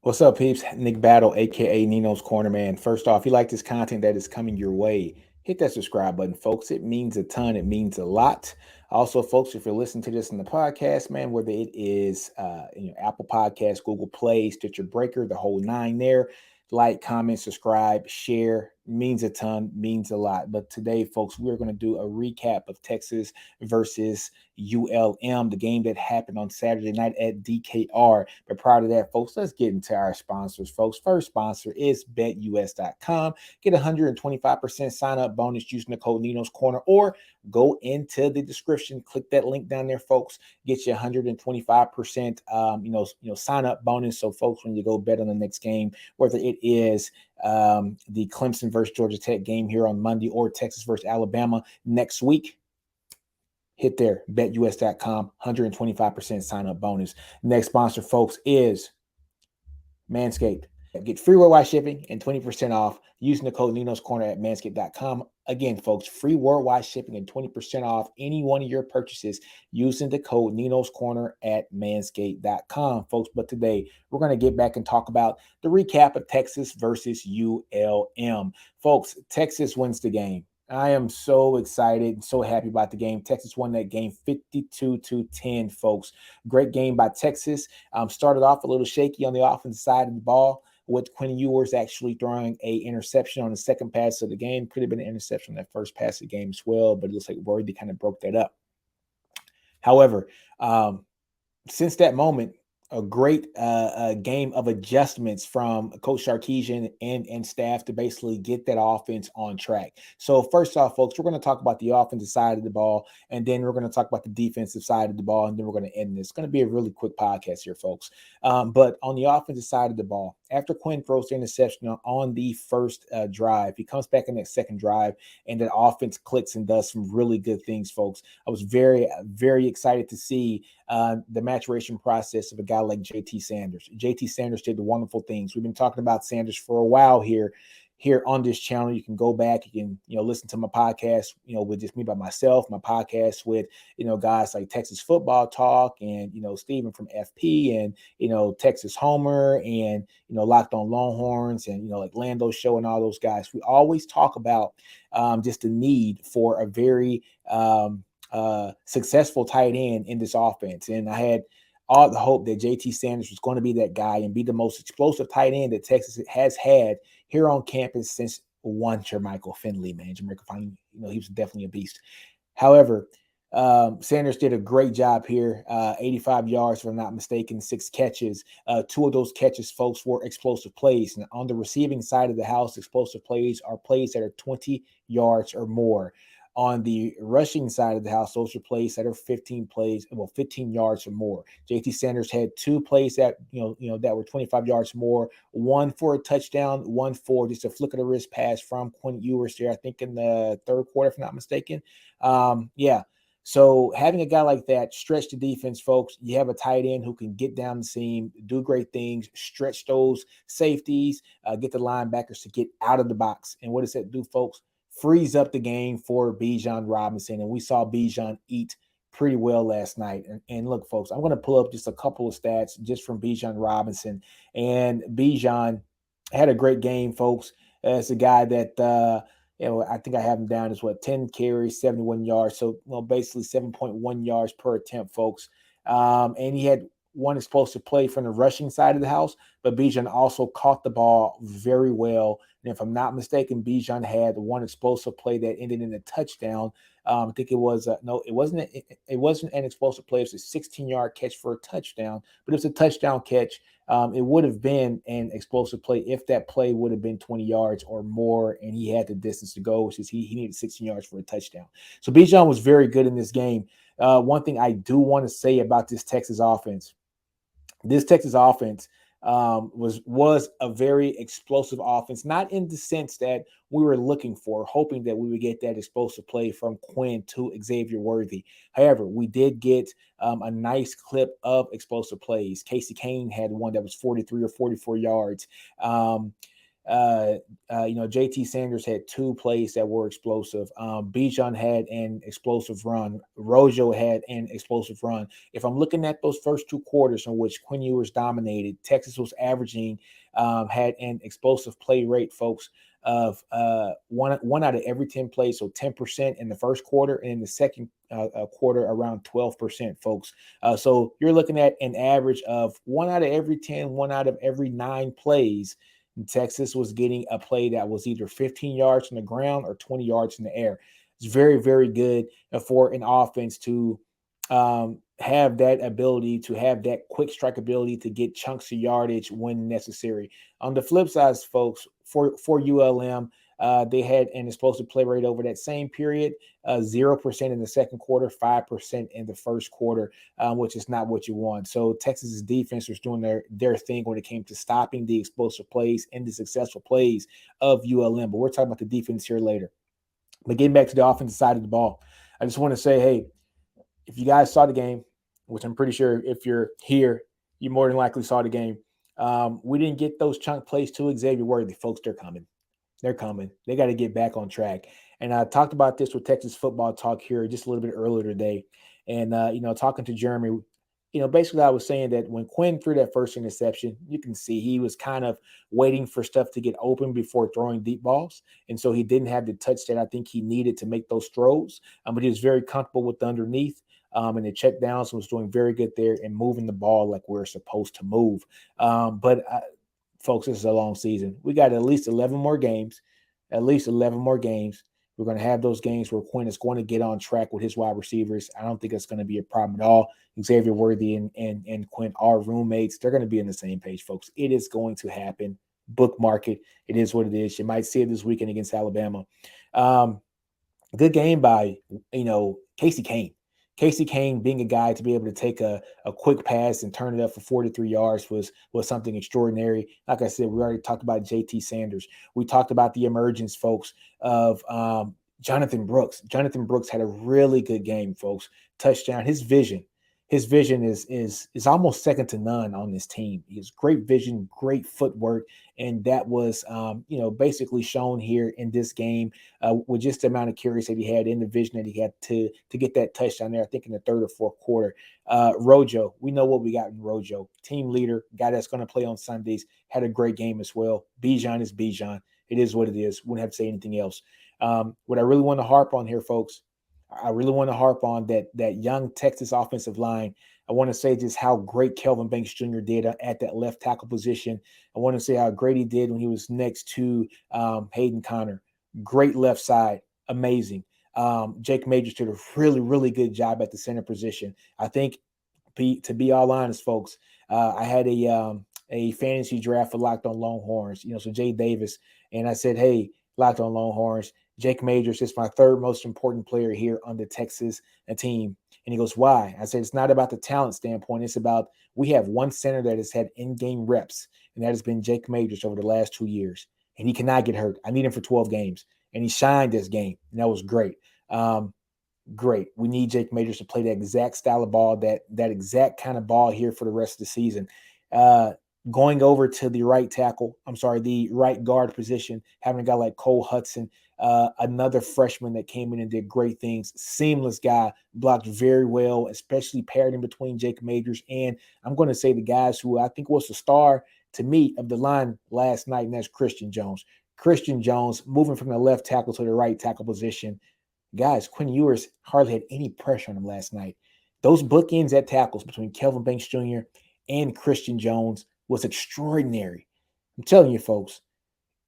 What's up, peeps? Nick Battle, aka Nino's Corner, man. First off, if you like this content that is coming your way, hit that subscribe button, folks. It means a ton. It means a lot. Also, folks, if you're listening to this in the podcast, man, whether it is Apple Podcasts, Google Play, Stitcher Breaker, the whole nine there, like, comment, subscribe, share. Means a ton, means a lot. But today, folks, we're going to do a recap of Texas versus ULM, the game that happened on Saturday night at DKR. But prior to that, folks, let's get into our sponsors, folks. First sponsor is betus.com. Get 125% sign up bonus using the code NinosCorner, or go into the description, click that link down there, folks. Get you 125% sign up bonus. So, folks, when you go bet on the next game, whether it is the Clemson versus Georgia Tech game here on Monday or Texas versus Alabama next week, hit there, betus.com, 125% sign up bonus. Next sponsor, folks, is Manscaped. Get free worldwide shipping and 20% off using the code NinosCorner at manscaped.com. Again, folks, free worldwide shipping and 20% off any one of your purchases using the code NinosCorner at manscaped.com, folks. But today, we're going to get back and talk about the recap of Texas versus ULM. Folks, Texas wins the game. I am so excited and so happy about the game. Texas won that game 52-10, folks. Great game by Texas. Started off a little shaky on the offensive side of the ball, with Quinn Ewers actually throwing a interception on the second pass of the game. Could have been an interception on that first pass of the game as well, but it looks like Worthy kind of broke that up. However, since that moment, a great game of adjustments from Coach Sarkisian and staff to basically get that offense on track. So first off, folks, we're going to talk about the offensive side of the ball, and then we're going to talk about the defensive side of the ball, and then we're going to end this. It's going to be a really quick podcast here, folks. But on the offensive side of the ball, after Quinn throws the interception on the first drive, he comes back in that second drive, and the offense clicks and does some really good things, folks. I was very, very excited to see the maturation process of a guy like JT Sanders. JT Sanders did the wonderful things. We've been talking about Sanders for a while here on this channel. You can go back, you can, listen to my podcast, with just me by myself, my podcast with, guys like Texas Football Talk and, Steven from FP and, Texas Homer and, Locked on Longhorns and, like Lando Show and all those guys. We always talk about just the need for a very successful tight end in this offense. And I had all the hope that JT Sanders was going to be that guy and be the most explosive tight end that Texas has had here on campus since one Jermichael Finley, man. Jermichael Finley, he was definitely a beast. However, Sanders did a great job here, 85 yards, if I'm not mistaken, 6 catches. 2 of those catches, folks, were explosive plays. And on the receiving side of the house, explosive plays are plays that are 20 yards or more. On the rushing side of the house, those are plays that are 15 yards or more. JT Sanders had 2 plays that that were 25 yards or more. 1 for a touchdown, 1 for just a flick of the wrist pass from Quinn Ewers there, I think in the third quarter, if I'm not mistaken. So having a guy like that stretch the defense, folks. You have a tight end who can get down the seam, do great things, stretch those safeties, get the linebackers to get out of the box. And what does that do, folks? Frees up the game for Bijan Robinson. And we saw Bijan eat pretty well last night. And look, folks, I'm going to pull up just a couple of stats just from Bijan Robinson. And Bijan had a great game, folks. As a guy that, I think I have him down as 10 carries, 71 yards. So, basically 7.1 yards per attempt, folks. And he had one explosive play from the rushing side of the house, but Bijan also caught the ball very well. And if I'm not mistaken, Bijan had one explosive play that ended in a touchdown. I think it was it wasn't an explosive play. It was a 16-yard catch for a touchdown, but it was a touchdown catch. It would have been an explosive play if that play would have been 20 yards or more, and he had the distance to go, which is he needed 16 yards for a touchdown. So Bijan was very good in this game. One thing I do want to say about this Texas offense was a very explosive offense, not in the sense that we were looking for, hoping that we would get that explosive play from Quinn to Xavier Worthy. However, we did get a nice clip of explosive plays. Casey Kane had one that was 43 or 44 yards. JT Sanders had 2 plays that were explosive. Bijan had an explosive run. Rojo had an explosive run. If I'm looking at those first 2 quarters in which Quinn Ewers dominated, Texas was averaging, had an explosive play rate, folks, of one out of every 10 plays, so 10% in the first quarter, and in the second quarter around 12%, folks. So you're looking at an average of 1 out of every 10, 1 out of every 9 plays. Texas was getting a play that was either 15 yards on the ground or 20 yards in the air. It's very, very good for an offense to have that ability, to have that quick strike ability to get chunks of yardage when necessary. On the flip side, folks, for ULM, they had an explosive play rate over that same period, 0% in the second quarter, 5% in the first quarter, which is not what you want. So Texas's defense was doing their thing when it came to stopping the explosive plays and the successful plays of ULM. But we're talking about the defense here later. But getting back to the offensive side of the ball, I just want to say, hey, if you guys saw the game, which I'm pretty sure if you're here, you more than likely saw the game. We didn't get those chunk plays to Xavier Worthy. Folks, they're coming. They're coming. They got to get back on track. And I talked about this with Texas Football Talk here just a little bit earlier today. And, talking to Jeremy, basically I was saying that when Quinn threw that first interception, you can see he was kind of waiting for stuff to get open before throwing deep balls. And so he didn't have the touch that I think he needed to make those throws. But he was very comfortable with the underneath. And the check downs was doing very good there and moving the ball like we're supposed to move. But folks, this is a long season. We got at least 11 more games. At least 11 more games. We're going to have those games where Quinn is going to get on track with his wide receivers. I don't think it's going to be a problem at all. Xavier Worthy and Quinn are roommates. They're going to be on the same page, folks. It is going to happen. Bookmark it. It is what it is. You might see it this weekend against Alabama. Good game by, Casey Kane. Casey Kane being a guy to be able to take a quick pass and turn it up for 43 yards was something extraordinary. Like I said, we already talked about JT Sanders. We talked about the emergence, folks, of Jonathan Brooks. Jonathan Brooks had a really good game, folks. Touchdown. His vision is almost second to none on this team. He has great vision, great footwork, and that was basically shown here in this game with just the amount of carries that he had in the vision that he had to get that touchdown there. I think in the third or fourth quarter. Rojo, we know what we got in Rojo, team leader, guy that's going to play on Sundays, had a great game as well. Bijan is Bijan. It is what it is. Wouldn't have to say anything else. What I really want to harp on here, folks. I really want to harp on that young Texas offensive line. I want to say just how great Kelvin Banks Jr. did at that left tackle position. I want to say how great he did when he was next to Hayden Connor. Great left side. Amazing. Jake Majors did a really, really good job at the center position. I think, to be all honest, folks, I had a fantasy draft for Locked on Longhorns, so Jay Davis, and I said, hey, Locked on Longhorns, Jake Majors is my third most important player here on the Texas team. And he goes, why? I said, it's not about the talent standpoint. It's about we have one center that has had in-game reps, and that has been Jake Majors over the last 2 years. And he cannot get hurt. I need him for 12 games. And he shined this game, and that was great. Great. We need Jake Majors to play that exact style of ball, that exact kind of ball here for the rest of the season. Going over to the the right guard position, having a guy like Cole Hudson, another freshman that came in and did great things. Seamless guy, blocked very well, especially paired in between Jake Majors and I'm going to say the guys who I think was the star to me of the line last night, and that's Christian Jones. Christian Jones moving from the left tackle to the right tackle position. Guys, Quinn Ewers hardly had any pressure on him last night. Those bookends at tackles between Kelvin Banks Jr. and Christian Jones was extraordinary. I'm telling you, folks,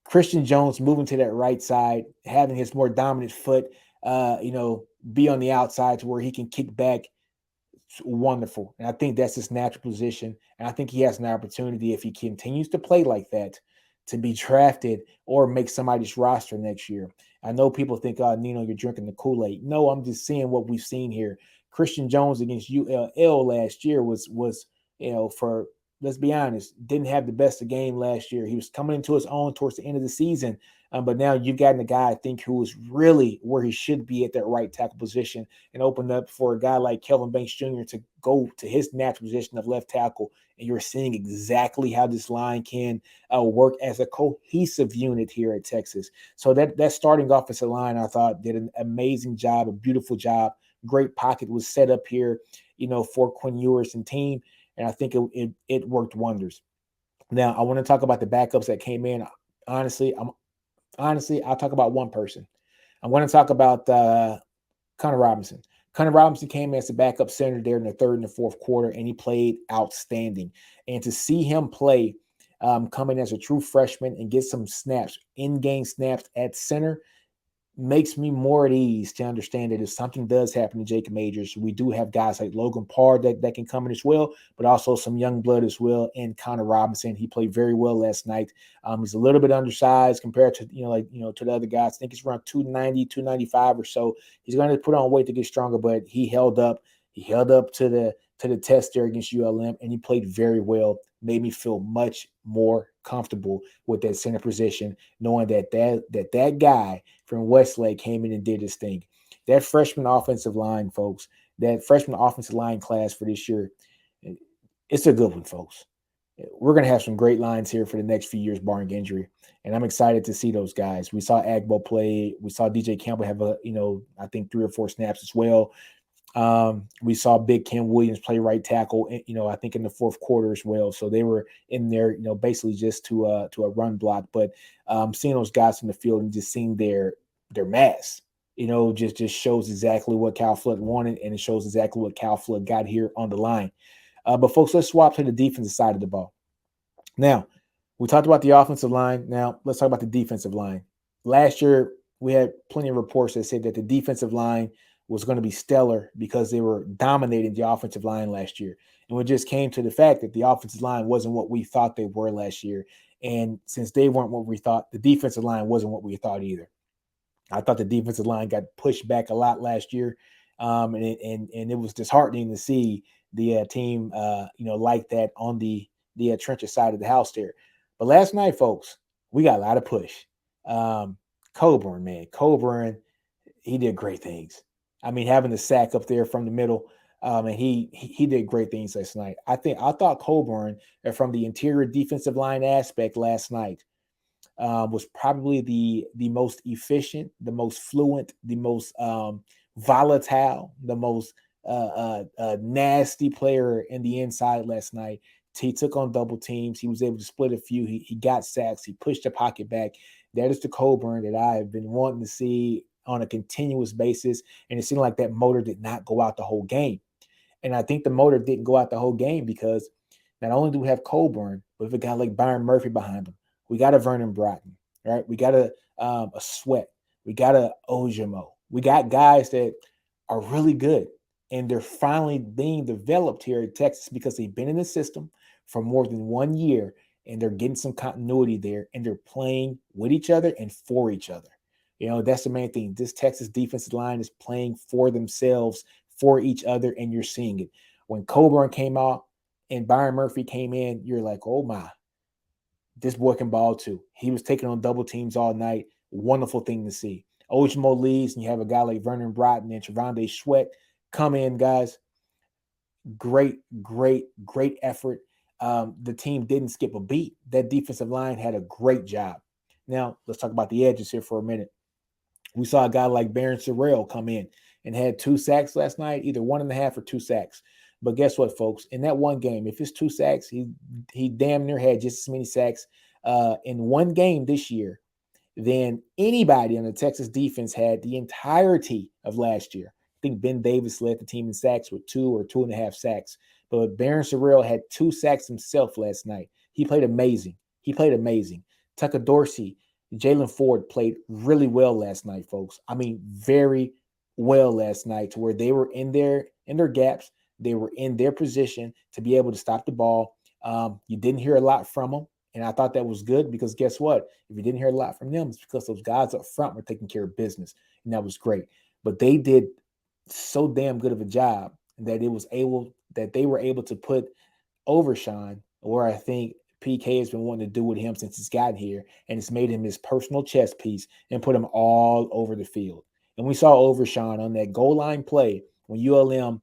Christian Jones moving to that right side, having his more dominant foot, be on the outside to where he can kick back. It's wonderful. And I think that's his natural position. And I think he has an opportunity, if he continues to play like that, to be drafted or make somebody's roster next year. I know people think, Nino, you're drinking the Kool-Aid. No, I'm just seeing what we've seen here. Christian Jones against ULL last year was for, let's be honest, didn't have the best of game last year. He was coming into his own towards the end of the season. But now you've gotten a guy, I think, who is really where he should be at that right tackle position, and opened up for a guy like Kelvin Banks Jr. to go to his natural position of left tackle. And you're seeing exactly how this line can work as a cohesive unit here at Texas. So that starting offensive line, I thought, did an amazing job, a beautiful job. Great pocket was set up here, for Quinn Ewers and team, and I think it worked wonders. Now I want to talk about the backups that came in. Honestly, I'll talk about one person. I'm going to talk about Connor Robinson. Connor Robinson came as a backup center there in the third and the fourth quarter, and he played outstanding. And to see him play, come in as a true freshman and get some snaps, in-game snaps at center, makes me more at ease to understand that if something does happen to Jacob Majors, we do have guys like Logan Parr that can come in as well, but also some young blood as well. And Connor Robinson, he played very well last night. He's a little bit undersized compared to, to the other guys. I think he's around 290, 295 or so. He's going to put on weight to get stronger, but he held up. He held up to the test there against ULM, and he played very well. Made me feel much more comfortable with that center position, knowing that guy from Westlake came in and did his thing. That freshman offensive line, folks, that freshman offensive line class for this year, it's a good one, folks. We're going to have some great lines here for the next few years, barring injury. And I'm excited to see those guys. We saw Agbo play. We saw DJ Campbell have I think 3 or 4 snaps as well. We saw Big Ken Williams play right tackle, I think in the fourth quarter as well. So they were in there, basically just to a run block. But seeing those guys in the field and just seeing their mass, just shows exactly what Cal Flood wanted, and it shows exactly what Cal Flood got here on the line. But folks, let's swap to the defensive side of the ball. Now, we talked about the offensive line. Now, let's talk about the defensive line. Last year, we had plenty of reports that said that the defensive line was going to be stellar because they were dominating the offensive line last year. And we just came to the fact that the offensive line wasn't what we thought they were last year. And since they weren't what we thought, the defensive line wasn't what we thought either. I thought the defensive line got pushed back a lot last year. And it was disheartening to see the team, like that on the trenches side of the house there. But last night, folks, we got a lot of push. Coburn, he did great things. I mean, having the sack up there from the middle, and he did great things last night. I thought Coburn, from the interior defensive line aspect last night, was probably the most efficient, the most fluent, the most volatile, the most nasty player in the inside last night. He took on double teams. He was able to split a few. He got sacks. He pushed the pocket back. That is the Coburn that I have been wanting to see on a continuous basis. And it seemed like that motor did not go out the whole game. And I think the motor didn't go out the whole game because not only do we have Coburn, but we have a guy like Byron Murphy behind him. We got a Vernon Broughton, right? We got a Sweat. We got a Ojimo. We got guys that are really good, and they're finally being developed here in Texas because they've been in the system for more than 1 year, and they're getting some continuity there, and they're playing with each other and for each other. That's the main thing. This Texas defensive line is playing for themselves, for each other, and you're seeing it. When Coburn came out and Byron Murphy came in, you're like, oh my, this boy can ball too. He was taking on double teams all night. Wonderful thing to see. Ojimo leaves, and you have a guy like Vernon Broughton and Trevonde Sweat come in, guys. Great effort. The team didn't skip a beat. That defensive line had a great job. Now, let's talk about the edges here for a minute. We saw a guy like Baron Sorrell come in and had 2 sacks last night, either 1.5 or 2 sacks. But guess what, folks? In that one game, if it's 2 sacks, he damn near had just as many sacks in one game this year than anybody on the Texas defense had the entirety of last year. I think Ben Davis led the team in sacks with 2 or 2.5 sacks. But Baron Sorrell had 2 sacks himself last night. He played amazing. Tucker Dorsey, Jalen Ford played really well last night, folks. I mean, very well last night, to where they were in their gaps. They were in their position to be able to stop the ball. You didn't hear a lot from them, and I thought that was good because guess what? If you didn't hear a lot from them, it's because those guys up front were taking care of business, and that was great. But they did so damn good of a job that they were able to put Overshine, or I think PK has been wanting to do with him since he's gotten here, and it's made him his personal chess piece and put him all over the field. And we saw Overshawn on that goal line play when ULM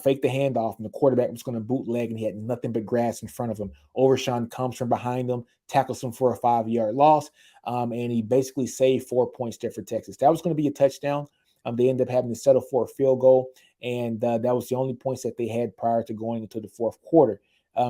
faked the handoff and the quarterback was going to bootleg and he had nothing but grass in front of him. Overshawn comes from behind him, tackles him for a 5-yard loss, and he basically saved 4 points there for Texas. That was going to be a touchdown. They ended up having to settle for a field goal, and that was the only points that they had prior to going into the fourth quarter.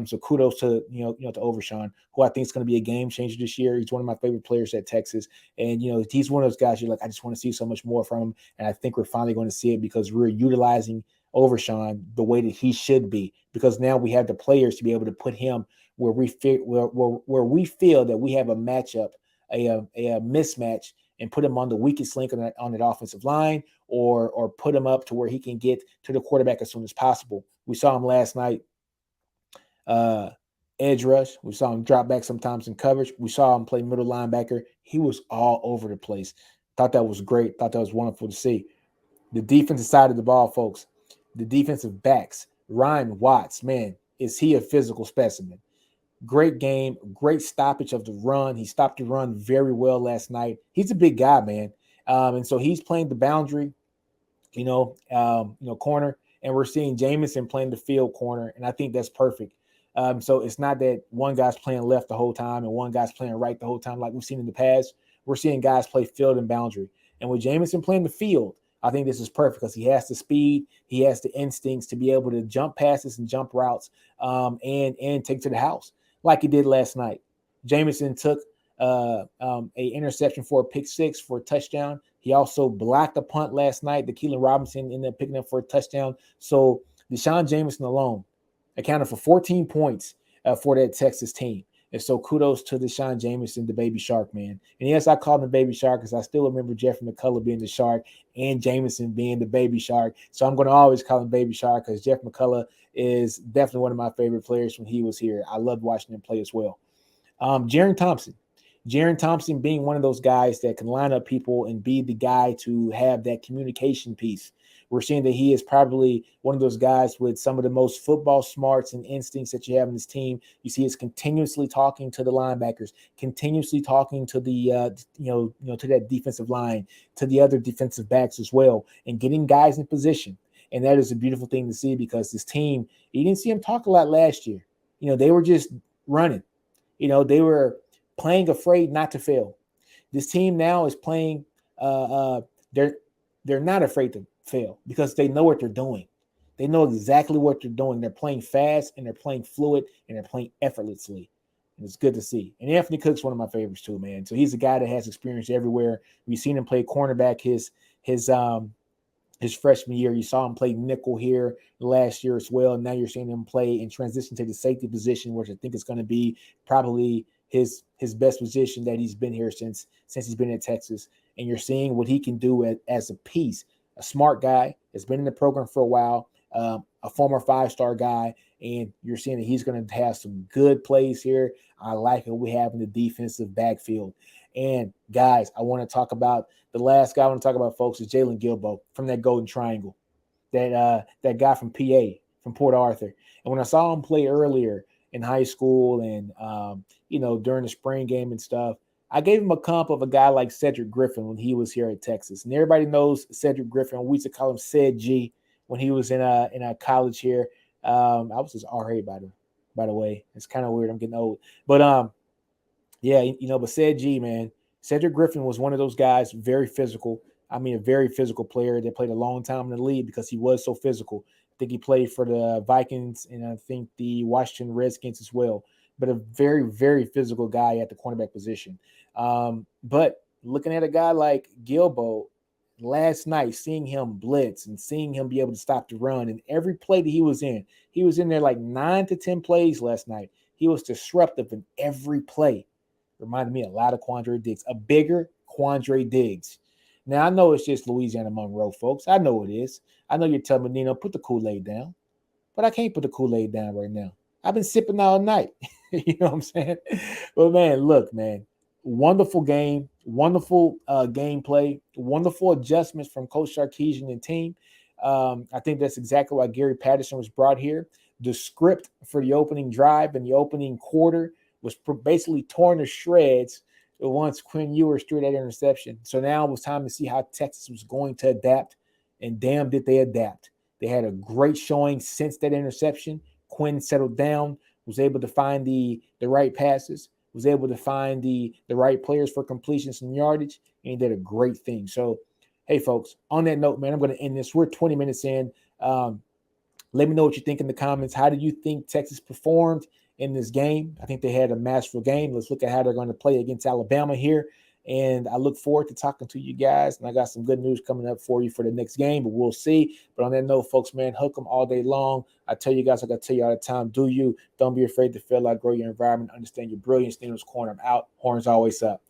So kudos to to Overshawn, who I think is going to be a game changer this year. He's one of my favorite players at Texas, and he's one of those guys you're like, I just want to see so much more from him, and I think we're finally going to see it because we're utilizing Overshawn the way that he should be, because now we have the players to be able to put him where we feel that we have a matchup, a mismatch, and put him on the weakest link on that offensive line, or put him up to where he can get to the quarterback as soon as possible. We saw him last night. Edge rush. We saw him drop back sometimes in coverage. We saw him play middle linebacker. He was all over the place. Thought that was great. Thought that was wonderful to see. The defensive side of the ball, folks. The defensive backs. Ryan Watts, man, is he a physical specimen? Great game, great stoppage of the run. He stopped the run very well last night. He's a big guy, man, and so he's playing the boundary, corner, and we're seeing Jamison playing the field corner, and I think that's perfect. So it's not that one guy's playing left the whole time and one guy's playing right the whole time like we've seen in the past. We're seeing guys play field and boundary, and with Jamison playing the field, I think this is perfect because he has the speed, he has the instincts to be able to jump passes and jump routes, and take to the house like he did last night. Jamison took a interception for a pick six for a touchdown. He also blocked a punt last night. The Keelan Robinson ended up picking up for a touchdown. So Deshaun Jamison alone accounted for 14 points for that Texas team. And so kudos to Deshaun Jamison, the baby shark, man. And yes, I call him the baby shark because I still remember Jeffrey McCullough being the shark and Jamison being the baby shark. So I'm going to always call him baby shark because Jeff McCullough is definitely one of my favorite players when he was here. I loved watching him play as well. Jaron Thompson being one of those guys that can line up people and be the guy to have that communication piece. We're seeing that he is probably one of those guys with some of the most football smarts and instincts that you have in this team. You see, he's continuously talking to the linebackers, continuously talking to the to that defensive line, to the other defensive backs as well, and getting guys in position. And that is a beautiful thing to see because this team, you didn't see him talk a lot last year. They were just running. They were playing afraid not to fail. This team now is playing. They're not afraid to fail because they know what they're doing. They know exactly what they're doing. They're playing fast and they're playing fluid and they're playing effortlessly. And it's good to see. And Anthony Cook's one of my favorites too, man. So he's a guy that has experience everywhere. We've seen him play cornerback his freshman year. You saw him play nickel here last year as well. And now you're seeing him play and transition to the safety position, which I think is going to be probably his best position that he's been here since he's been in Texas. And you're seeing what he can do as a piece. A smart guy has been in the program for a while, a former 5-star guy, and you're seeing that he's going to have some good plays here. I like what we have in the defensive backfield. And guys, I want to talk about the last guy I want to talk about, folks, is Jalen Gilbo from that Golden Triangle, that guy from PA, from Port Arthur. And when I saw him play earlier in high school and during the spring game and stuff, I gave him a comp of a guy like Cedric Griffin when he was here at Texas. And everybody knows Cedric Griffin. We used to call him Ced G when he was in a college here. I was his RA, by the way. It's kind of weird. I'm getting old. But but Ced G, man, Cedric Griffin was one of those guys, very physical. I mean, a very physical player that played a long time in the league because he was so physical. I think he played for the Vikings and I think the Washington Redskins as well. But a very, very physical guy at the cornerback position. But looking at a guy like Gilbo last night, seeing him blitz and seeing him be able to stop the run, and every play that he was in there like 9 to 10 plays last night. He was disruptive in every play. Reminded me a lot of Quandre Diggs, a bigger Quandre Diggs. Now, I know it's just Louisiana Monroe, folks. I know it is. I know you're telling me, Nino, put the Kool-Aid down. But I can't put the Kool-Aid down right now. I've been sipping all night. You know what I'm saying? But, man, look, man. Wonderful game. Wonderful gameplay. Wonderful adjustments from Coach Sarkisian and team. I think that's exactly why Gary Patterson was brought here. The script for the opening drive and the opening quarter was basically torn to shreds once Quinn Ewers threw that interception. So now it was time to see how Texas was going to adapt, and damn did they adapt. They had a great showing since that interception. Quinn settled down, was able to find the right passes, was able to find the right players for completions and yardage, and he did a great thing. So, hey, folks, on that note, man, I'm going to end this. We're 20 minutes in. Let me know what you think in the comments. How do you think Texas performed in this game? I think they had a masterful game. Let's look at how they're going to play against Alabama here. And I look forward to talking to you guys. And I got some good news coming up for you for the next game, but we'll see. But on that note, folks, man, hook them all day long. I tell you guys, like I tell you all the time, do you. Don't be afraid to fill out, grow your environment, understand your brilliance. NinosCorner, I'm out. Horns always up.